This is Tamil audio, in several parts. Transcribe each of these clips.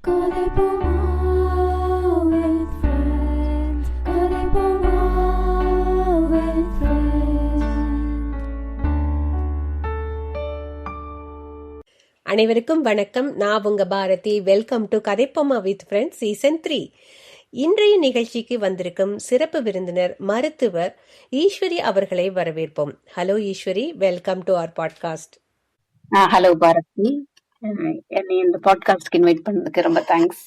கதைப்போமா with friends. கதைப்போமா with friends. அனைவருக்கும் வணக்கம். நான் உங்க Bharathi. Welcome to Kathaippoma with friends season 3. இன்றைய நிகழ்ச்சிக்கு வந்திருக்கும் சிறப்பு விருந்தினர் மருத்துவர் ஈஸ்வரி அவர்களை வரவேற்போம். Hello Eswari, welcome to our podcast. Hello Bharathi, என்னை இந்த பாட்காஸ்ட்க்கு இன்வைட் பண்ணதுக்கு ரொம்ப thanks.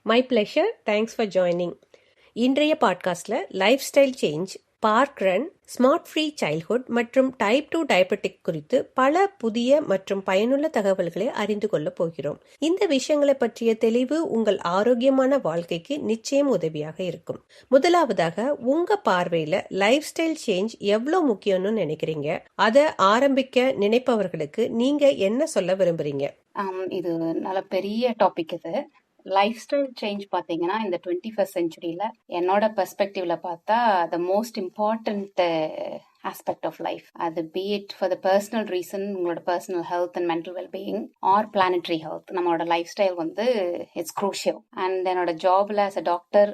My pleasure. Thanks for joining. இன்றைய பாட்காஸ்ட்ல lifestyle change, park run, smart free childhood மற்றும் டைப் 2 டயபெட்டிக் குறித்து பல புதிய மற்றும் பயனுள்ள தகவல்களை அறிந்து கொள்ள போகிறோம். இந்த விஷயங்களை பற்றிய தெளிவு உங்கள் ஆரோக்கியமான வாழ்க்கைக்கு நிச்சயம் உதவியாக இருக்கும். முதலாவதாக, உங்க பார்வையில லைஃப் ஸ்டைல் சேஞ்ச் எவ்வளவு முக்கியம்னு நினைக்கிறீங்க? அதை ஆரம்பிக்க நினைப்பவர்களுக்கு நீங்க என்ன சொல்ல விரும்புறீங்க? இது நல்ல பெரிய டாபிக். இது லைஃப் ஸ்டைல் சேஞ்ச் பார்த்தீங்கன்னா இந்த 21st செஞ்சுரியில என்னோட பெர்ஸ்பெக்டிவ்ல பார்த்தா the most important aspect of life. அது be it for the personal reason, உங்களோட personal health and mental wellbeing, or planetary health. நம்மளோட லைஃப் ஸ்டைல் வந்து இட்ஸ் க்ரூஷியல். அண்ட் என்னோட ஜாப்ல as a doctor,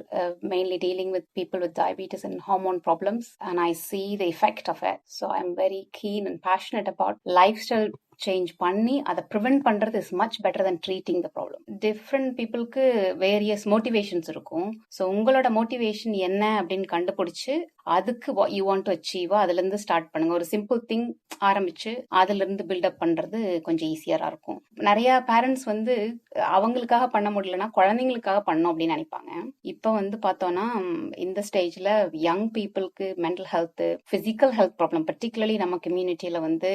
mainly dealing with people with diabetes and hormone problems, and I see the effect of it. So I'm very keen and passionate about lifestyle change பண்ணி அதை ப்ரிவென்ட் பண்றது is much better then treating the problem. Different பீப்புளுக்கு வேரியஸ் மோட்டிவேஷன்ஸ் இருக்கும். ஸோ உங்களோட மோட்டிவேஷன் என்ன அப்படின்னு கண்டுபிடிச்சு அதுக்கு யூ வாண்ட் டு அச்சீவோ அதுல இருந்து ஸ்டார்ட் பண்ணுங்க. ஒரு சிம்பிள் திங் ஆரம்பிச்சு அதுல இருந்து பில்டப் பண்றது கொஞ்சம் ஈஸியரா இருக்கும். நிறைய பேரண்ட்ஸ் வந்து அவங்களுக்காக பண்ண முடியலன்னா குழந்தைங்களுக்காக பண்ணோம் அப்படின்னு நினைப்பாங்க. இப்ப வந்து பார்த்தோம்னா இந்த ஸ்டேஜ்ல யங் பீப்புளுக்கு mental health, physical health problem, particularly நம்ம கம்யூனிட்டியில வந்து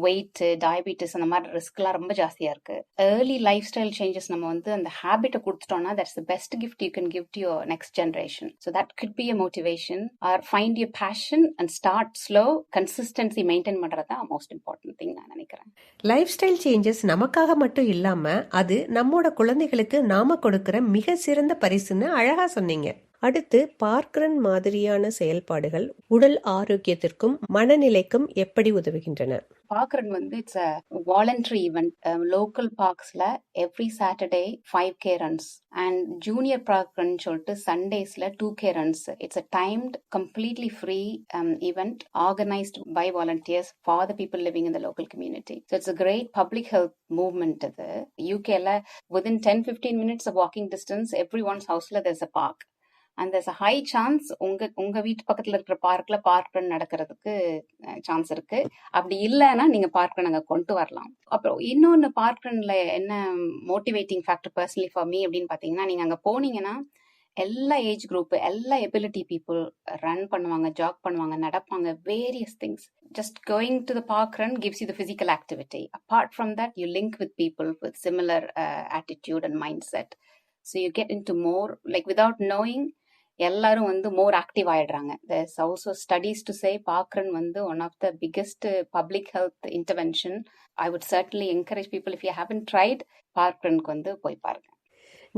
வெயிட், டயபிட்டிஸ் அந்த மாதிரி ரிஸ்க்லாம் ரொம்ப ஜாஸ்தியா இருக்கு. ஏர்லி லைஃப் ஸ்டைல் சேஞ்சஸ் நம்ம வந்து அந்த ஹேபிட்டை கொடுத்துட்டோம்னா that's the best gift you can give to your next generation. So that could be a motivation or find your passion and start slow. consistency maintain பண்றது தான் மோஸ்ட் இம்பார்ட்டன்ட் திங் நான் நினைக்கிறேன். லைஃப் ஸ்டைல் சேஞ்சஸ் நமக்காக மட்டும் இல்லாம அது நம்மோட குழந்தைகளுக்கு நாம கொடுக்கிற மிக சிறந்த பரிசுன்னு அழகா சொன்னீங்க. அடுத்து, பார்க் ரன் மாதிரியான செயல்பாடுகள் உடல் ஆரோக்கியத்திற்கும் மனநிலைக்கும் எப்படி உதவுகின்றன? பார்க் ரன் வந்து it's a voluntary event. Local பார்க்ஸ்ல every Saturday 5K runs and junior park run சொல்லிட்டு சண்டேஸ்ல 2K runs. It's a timed, completely free event organised by volunteers for the people living in the local community. So it's a great public health movement. இது யூகேல within 10-15 minutes of walking distance every one's ஹவுஸ்ல there's a park. and there's a high chance உங்க வீட்டு பக்கத்துல இருக்கிற பார்க்ல பார்க் ரன் நடக்கிறதுக்கு சான்ஸ் இருக்கு. அப்படி இல்லைன்னா நீங்க பார்க் ரன் அங்க கொண்டு வரலாம். அப்புறம் இன்னொன்னு, பார்க் ரன்ல என்ன motivating factor personally for me அப்படின்னு பாத்தீங்கன்னா, நீங்க அங்க போனீங்கன்னா எல்லா ஏஜ் குரூப், எல்லா எபிலிட்டி பீப்புள் ரன் பண்ணுவாங்க, ஜாக் பண்ணுவாங்க, நடப்பாங்க, various things. Just going to the park run gives you the physical activity. Apart from that, you link with people with similar attitude and mindset. So you get into more, like without knowing, எல்லாரும் வந்து மோர் ஆக்டிவ் ஆயிடுறாங்க. there's also studies to say park run வந்து one of the biggest public health intervention. I would certainly encourage people, if you haven't tried, park runக்கு வந்து போய் பாருங்க.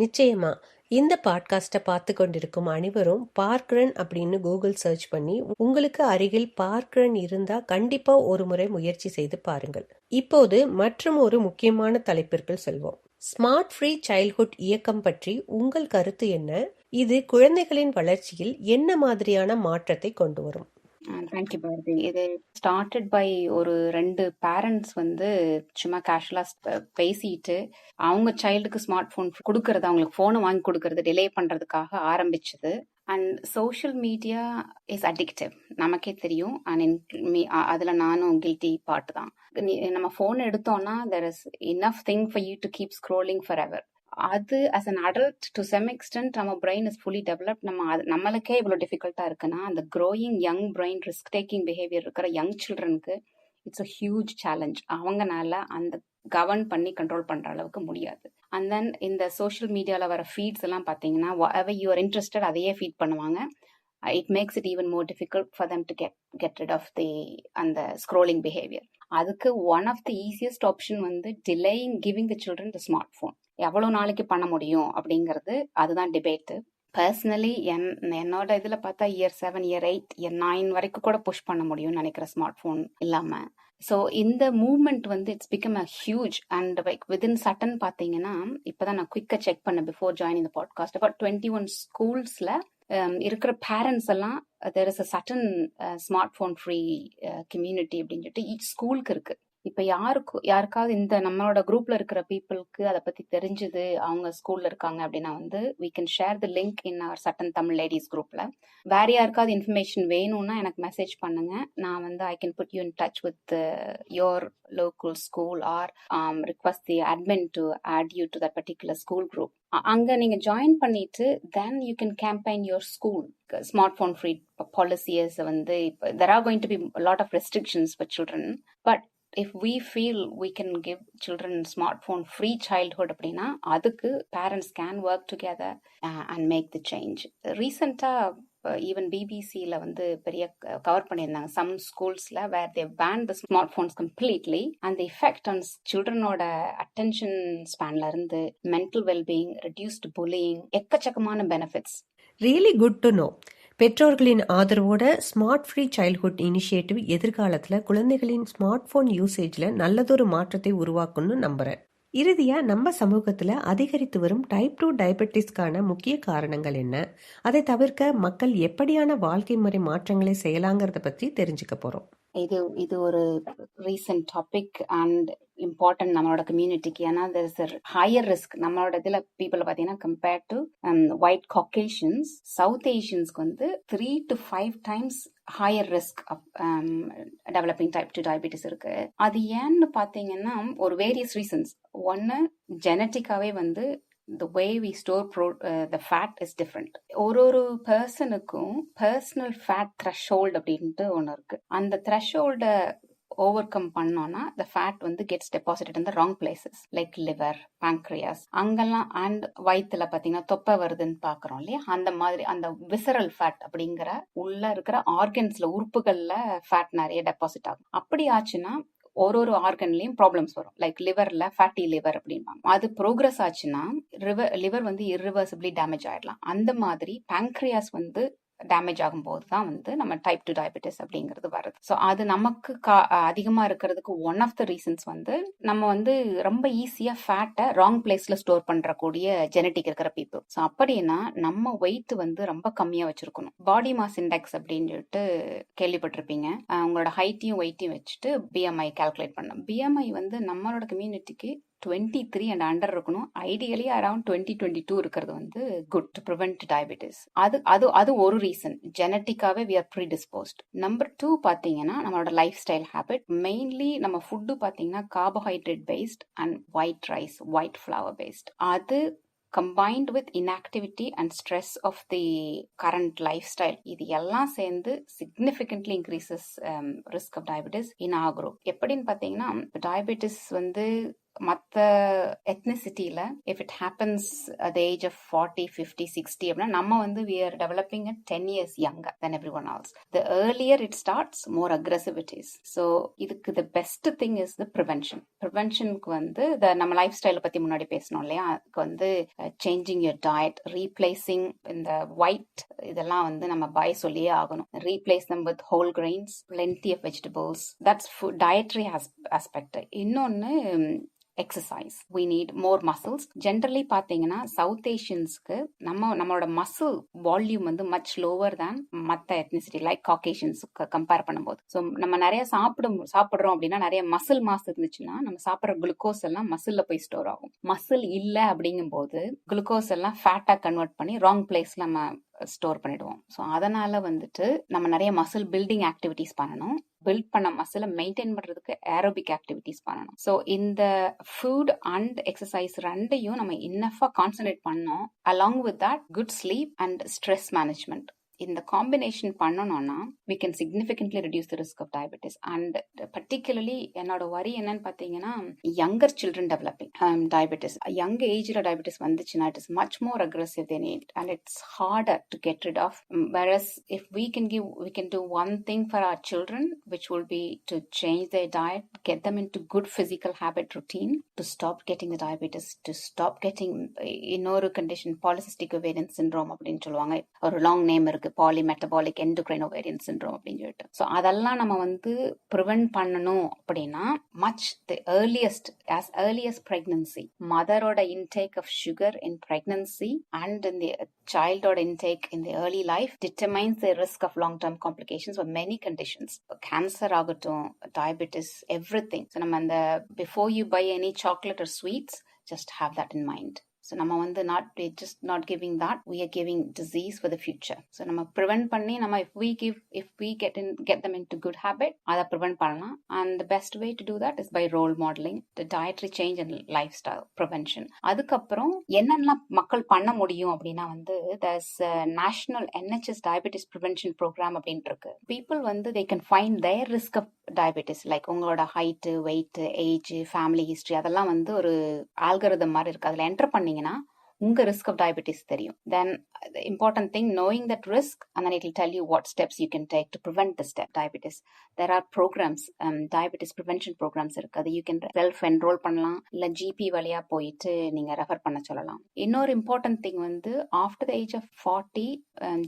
நிச்சயமா. இந்த பாட்காஸ்ட்டை பார்த்து கொண்டிருக்கும் அனைவரும் பார்க் ரன் அப்படின்னு கூகுள் சர்ச் பண்ணி உங்களுக்கு அருகில் பார்க் ரன் இருந்தா கண்டிப்பா ஒரு முறை முயற்சி செய்து பாருங்கள். இப்போது மற்றும் ஒரு முக்கியமான தலைப்பிற்கு செல்வோம். ஸ்மார்ட் ஃப்ரீ சைல்ட்ஹுட் இயக்கம் பற்றி உங்கள் கருத்து என்ன? இது குழந்தைகளின் வளர்ச்சியில் என்ன மாதிரியான மாற்றத்தை கொண்டு வரும்? தேங்க்யூ பாரதி. இது ஸ்டார்டட் பை ஒரு 2 பேரண்ட்ஸ் வந்து சும்மா கேஷுவலா பேசிட்டு அவங்க சைல்டுக்கு ஸ்மார்ட் போன் கொடுக்கறது, அவங்களுக்கு போனை வாங்கி கொடுக்கறது டிலே பண்றதுக்காக ஆரம்பிச்சது. And social media is addictive, நமக்கே தெரியும். அண்ட் அதுல நானும் கில்ட்டி பார்ட் தான். நம்ம போன் எடுத்தோம்னா there is enough thing for you to keep scrolling forever. அது as an adult to some extent நம்ம பிரெயின் இஸ் ஃபுல்லி டெவலப்ட். நம்மளுக்கே இவ்வளவு டிஃபிகல்ட்டா இருக்குன்னா அந்த growing young brain, risk taking behaviour இருக்கிற யங் சில்ட்ரனுக்கு இட்ஸ் அ ஹியூஜ் சேலஞ்ச். அவங்கனால அந்த கவர்ன் பண்ணி கண்ட்ரோல் பண்ற அளவுக்கு முடியாது. அண்ட் தென் இந்த சோஷியல் மீடியால வர ஃபீட்ஸ் எல்லாம் பாத்தீங்கன்னா whatever you are interested அதையே ஃபீட் பண்ணுவாங்க. it makes it even more difficult for them to get rid of அந்த scrolling behavior. அதுக்கு one of the easiest option வந்து delaying giving the children the smartphone. எவ்வளவு நாளைக்கு பண்ண முடியும் அப்படிங்கிறது, அதுதான் டிபேட்டு. பர்சனலி என்னோட இதுல பார்த்தா இயர் 7, இயர் 8, இயர் 9 வரைக்கும் கூட புஷ் பண்ண முடியும்னு நினைக்கிற ஸ்மார்ட் போன் இல்லாம. ஸோ இந்த மூவ்மெண்ட் வந்து it's become a huge and like within sudden பார்த்தீங்கன்னா இப்போதான் நான் குயிக்காக செக் பண்ணேன் பிஃபோர் ஜாயின் இந்த பாட்காஸ்ட். அபவுட் 21 ஸ்கூல்ஸ்ல இருக்கிற பேரண்ட்ஸ் எல்லாம் தேர் இஸ் அ சட்டன் ஸ்மார்ட் ஃபோன் ஃப்ரீ கம்யூனிட்டி அப்படின்னு சொல்லிட்டு ஈச் ஸ்கூலுக்கு இருக்கு. இப்ப யாருக்காவது இந்த நம்மளோட குரூப்ல இருக்கிற பீப்புளுக்கு அதை பத்தி தெரிஞ்சது, அவங்க ஸ்கூல்ல இருக்காங்க அப்படின்னா வந்து we can share the link in our சட்டன் தமிழ் லேடிஸ் குரூப்ல. வேற யாருக்காவது இன்ஃபர்மேஷன் வேணும்னா எனக்கு மெசேஜ் பண்ணுங்க. நான் வந்து I can put you in touch with your local school or request the admin to add you to that particular school group. அங்க நீங்க ஜாயின் பண்ணிட்டு then you can campaign your school smartphone free policies. வந்து இப்போ there are going to be a lot of restrictions for children, but if we feel we can give children smartphone free childhood அப்படின்னா அதுக்கு parents can work together and make the change. ரீசெண்டா ஈவன் பிபிசியில் வந்து பெரிய கவர் பண்ணியிருந்தாங்க some schools-ல where they banned the smartphones completely and the effect on children-ஓட attention span-ல இருந்து mental well-being, reduced bullying, எக்கச்சக்கமான benefits. Really good to know. பெற்றோர்களின் ஆதரவோட ஸ்மார்ட் ஃப்ரீ சைல்ட்ஹுட் இனிஷியேட்டிவ் எதிர்காலத்தில் குழந்தைகளின் ஸ்மார்ட் ஃபோன் யூசேஜில் நல்லதொரு மாற்றத்தை உருவாக்கும்னு நம்புகிறேன். இறுதியாக நம்ம சமூகத்தில் அதிகரித்து வரும் டைப் 2 டயபெட்டிஸ்க்கான முக்கிய காரணங்கள் என்ன, அதை தவிர்க்க மக்கள் எப்படியான வாழ்க்கை முறை மாற்றங்களை செய்யலாங்கிறத பற்றி தெரிஞ்சுக்க போகிறோம். இது ஒரு ரீசன்ட் டாபிக் அண்ட் இம்பார்ட்டன்ட் நம்மளோட கம்யூனிட்டிக்கு. ஏன்னா there is a higher risk நம்மளோட இதில் பீப்புளை பார்த்தீங்கன்னா கம்பேர்ட் டு ஒயிட் காக்கேஷியன்ஸ், சவுத் ஏஷியன்ஸ்க்கு வந்து 3 to 5 times higher risk of developing type 2 diabetes இருக்கு. அது ஏன்னு பார்த்தீங்கன்னா ஒரு வேரியஸ் ரீசன்ஸ். ஒன்று ஜெனட்டிக்காவே வந்து the way we store the fat is different. ஒரு பர்சனுக்கும் பர்சனல் ஃபேட் த்ரெஷ்ஹோல்ட் அப்படின்ட்டு ஒன்று இருக்கு. அந்த த்ரெஷ்ஹோல்ட ஓவர் கம் பண்ணோம்னா the fat வந்து gets deposited in the wrong places like liver, pancreas அங்கெல்லாம். அண்ட் வயிற்றுல பார்த்தீங்கன்னா தொப்பை வருதுன்னு பார்க்குறோம் இல்லையா, அந்த மாதிரி அந்த விசரல் ஃபேட் அப்படிங்கிற உள்ள இருக்கிற ஆர்கன்ஸ்ல உறுப்புகள்ல ஃபேட் நிறைய டெபாசிட் ஆகும். அப்படி ஆச்சுன்னா ஒரு ஆர்கன்லயும் ப்ராப்ளம்ஸ் வரும். லைக் லிவர்ல ஃபேட்டி லிவர் அப்படின்பாங்க. அது ப்ரோக்ரஸ் ஆச்சுன்னா லிவர் வந்து இர்ரிவர்சிபிளி டேமேஜ் ஆயிடலாம். அந்த மாதிரி பேங்க்ரியாஸ் வந்து டேமேஜ் ஆகும்போது தான் வந்து நம்ம டைப் 2 டயபெட்டிஸ் அப்படிங்கிறது வருது. ஸோ அது நமக்கு அதிகமாக இருக்கிறதுக்கு ஒன் ஆஃப் த ரீசன்ஸ் வந்து நம்ம வந்து ரொம்ப ஈஸியாக ஃபேட்டை ராங் பிளேஸ்ல ஸ்டோர் பண்ணுறக்கூடிய ஜெனட்டிக் இருக்கிற பீப்புள். ஸோ அப்படின்னா நம்ம வெயிட் வந்து ரொம்ப கம்மியாக வச்சிருக்கணும். பாடி மாஸ் இண்டெக்ஸ் அப்படின்னு சொல்லிட்டு கேள்விப்பட்டிருப்பீங்க. உங்களோட ஹைட்டையும் வெயிட்டையும் வச்சுட்டு பிஎம்ஐ கால்குலேட் பண்ணணும். பிஎம்ஐ வந்து நம்மளோட கம்யூனிட்டிக்கு 23 and under இருக்கணும். ஐடியலி அரௌண்ட் 20-22 இருக்கிறது வந்து குட் டு ப்ரிவென்ட் டயபெட்டிஸ். அது ஒரு ரீசன். ஜெனட்டிக்காவே வி ஆர் ப்ரீடிஸ்போஸ்ட். நம்பர் 2 பார்த்தீங்கன்னா நம்மளோட லைஃப் ஸ்டைல் ஹேபிட். மெயின்லி நம்ம ஃபுட்டு பார்த்தீங்கன்னா carbohydrate based and white rice, white flour based. அது combined with inactivity and stress of the current lifestyle, இது எல்லாம் சேர்ந்து significantly increases risk of diabetes in our group. எப்படின்னு பார்த்தீங்கன்னா diabetes வந்து மற்ற எத்னிசிட்டியில if it happens at age of 40, 50, 60 அப்படின்னா நம்ம வந்து we are developing at 10 years younger than everyone else. The earlier it starts, more aggressive it is. So இதுக்கு the best thing is the prevention. ப்ரிவென்ஷனுக்கு வந்து நம்ம லைஃப் ஸ்டைலை பத்தி முன்னாடி பேசணும் இல்லையா, அதுக்கு வந்து சேஞ்சிங் யுவர் டயட், ரீப்ளேசிங் இந்த ஒயிட் இதெல்லாம் வந்து நம்ம பை சொல்லியே ஆகணும். Replace them with whole grains, plenty of vegetables. That's food, dietary aspect. இன்னொன்னு exercise. we need more muscles. Generally பார்த்தீங்கன்னா சவுத் ஏஷியன்ஸ்க்கு நம்மளோட மசில் வால்யூம் வந்து மச் லோவர் தேன் மற்ற எத்னிசிட்டி லைக் காக்கேஷியன்ஸுக்கு கம்பேர் பண்ணும்போது. ஸோ நம்ம நிறைய சாப்பிட்றோம் அப்படின்னா நிறைய மசில் மாஸ் இருந்துச்சுன்னா நம்ம சாப்பிட்ற குளுக்கோஸ் எல்லாம் மசில்ல போய் ஸ்டோர் ஆகும். மசில் இல்லை அப்படிங்கும்போது குளுக்கோஸ் எல்லாம் ஃபேட்டா கன்வெர்ட் பண்ணி ராங் பிளேஸ்ல நம்ம ஸ்டோர் பண்ணிடுவோம். ஸோ அதனால வந்துட்டு நம்ம நிறைய மசில் பில்டிங் ஆக்டிவிட்டிஸ் பண்ணணும். பில்ட் பண்ண மசிலை மெயின்டைன் பண்றதுக்கு ஏரோபிக் ஆக்டிவிட்டிஸ் பண்ணணும். ஸோ இந்த ஃபுட் அண்ட் எக்ஸசைஸ் ரெண்டையும் நம்ம இன்னஃபா கான்சன்ட்ரேட் பண்ணோம். Along with that good sleep and stress management. இந்த காம்பினேஷன் பண்ணணும்னா we can significantly reduce the risk of diabetes. And particularly என்னோட வரி என்னன்னு பார்த்தீங்கன்னா younger children developing diabetes. young ageல diabetes வந்துச்சுன்னா it is much more aggressive than it and it's harder to get rid of. Whereas if we can do one thing for our children, which will be to change their diet, get them into good physical habit routine to stop getting the diabetes, to stop getting இன்னொரு condition polycystic ovarian syndrome அப்படின்னு சொல்லுவாங்க. ஒரு லாங் நேம் இருக்கு. இருக்கு, பாலிமெட்டபாலிக் எண்டோக்ரைன் ஓவேரியன் சிண்ட்ரோம் அப்படின்னு சொல்லிட்டு. ஸோ அதெல்லாம் நம்ம வந்து ப்ரிவென்ட் பண்ணணும் அப்படின்னா much the earliest as early as pregnancy, மதரோட intake of sugar in pregnancy and in the childhood intake in the early life determines the risk of long-term complications for many conditions. Cancer ஆகட்டும், diabetes, everything. So நம்ம அந்த before you buy any chocolate or sweets, just have that in mind. So நம்ம வந்து just not giving that, we are giving disease for the future. So நம்ம prevent பண்ணி நம்ம if we get them into good habit, அதை prevent பண்ணலாம். And the best way to do that is by role modeling, the dietary change and lifestyle prevention. அதுக்கப்புறம் என்னென்னலாம் மக்கள் பண்ண முடியும் அப்படின்னா வந்து there's a national NHS diabetes prevention program அப்படின்ட்டு இருக்கு. People வந்து they can find their risk of diabetes, like உங்களோட height, weight, age, family history, அதெல்லாம் வந்து ஒரு ஆல்கரிதம் மாதிரி இருக்கு. அதில் என்டர் பண்ணி உங்க risk of diabetes தெரியும். Then the important thing, knowing that risk, and then it will tell you what steps you can take to prevent this diabetes. There are programs, diabetes prevention programs இருக்கு. அது you can self enroll பண்ணலாம், இல்ல GP வழியா போயிட்டு நீங்க ரெஃபர் பண்ண சொல்லலாம். இன்னொரு important thing வந்து after the age of 40,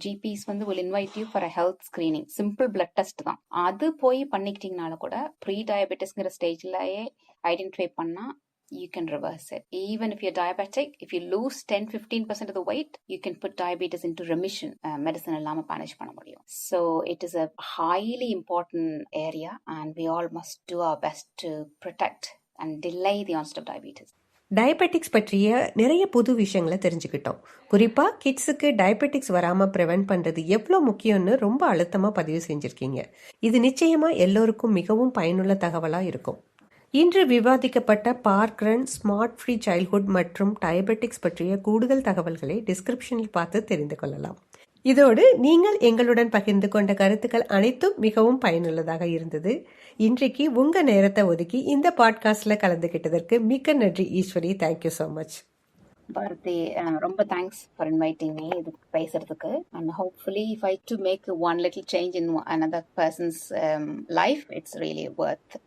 GPs வந்து will invite you for a health screening, simple blood test தான். அது போய் பண்ணிக்கிட்டீங்கனால கூட ப்ரீ டயபெட்டிஸ்ங்கிற ஸ்டேஜ்லயே ஐடென்டிஃபை பண்ணா you can reverse it. Even if you're diabetic, if you lose 10-15% of the weight, you can put diabetes into remission. Medicine illama manage panna mudiyum. So it is a highly important area, and we all must do our best to protect and delay the onset of diabetes. Diabetics பற்றிய நிறைய புது விஷயங்களை தெரிஞ்சுக்கிட்டோம். குறிப்பாக கிட்ஸுக்கு டயபெட்டிக்ஸ் வராமல் ப்ரிவென்ட் பண்ணுறது எவ்வளோ முக்கியம்னு ரொம்ப அழுத்தமாக பதிவு செஞ்சுருக்கீங்க. இது நிச்சயமாக எல்லோருக்கும் மிகவும் பயனுள்ள தகவலாக இருக்கும். இன்று விவாதிக்கப்பட்ட park run, smart free childhood மற்றும் டயபெட்டிக்ஸ் பற்றிய கூடுதல் தகவல்களை டிஸ்கிரிப்ஷனில் பார்த்து தெரிந்து கொள்ளலாம். இதோடு நீங்கள் எங்களுடன் பகிர்ந்து கொண்ட கருத்துக்கள் அனைத்தும் மிகவும் பயனுள்ளதாக இருந்தது. இன்றைக்கு உங்க நேரத்தை ஒதுக்கி இந்த பாட்காஸ்ட்ல கலந்துகிட்டதற்கு மிக்க நன்றி Eswari. Thank you so much. Bharathi, ரொம்ப தேங்க்ஸ் ஃபார் இன்வைட்டிங் மீ இதுக்கு பேசுறதுக்கு. And hopefully if I do make one little change in another person's life, it's really worth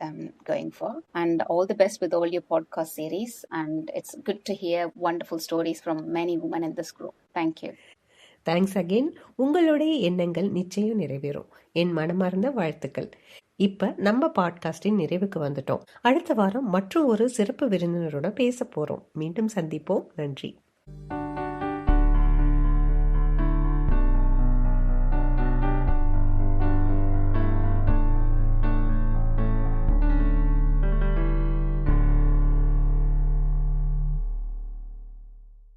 going for. And all the best with all your podcast series, and it's good to hear wonderful stories from many women in this group. Thank you. Thanks again. உங்களுடைய எண்ணங்கள் நிச்சயம் நிறைவேறும். என் மனமார்ந்த வாழ்த்துக்கள். இப்ப நம்ம பாட்காஸ்டின் நிறைவுக்கு வந்துட்டோம். அடுத்த வாரம் மற்றும் ஒரு சிறப்பு விருந்தினரோட பேச போறோம். மீண்டும் சந்திப்போம். நன்றி.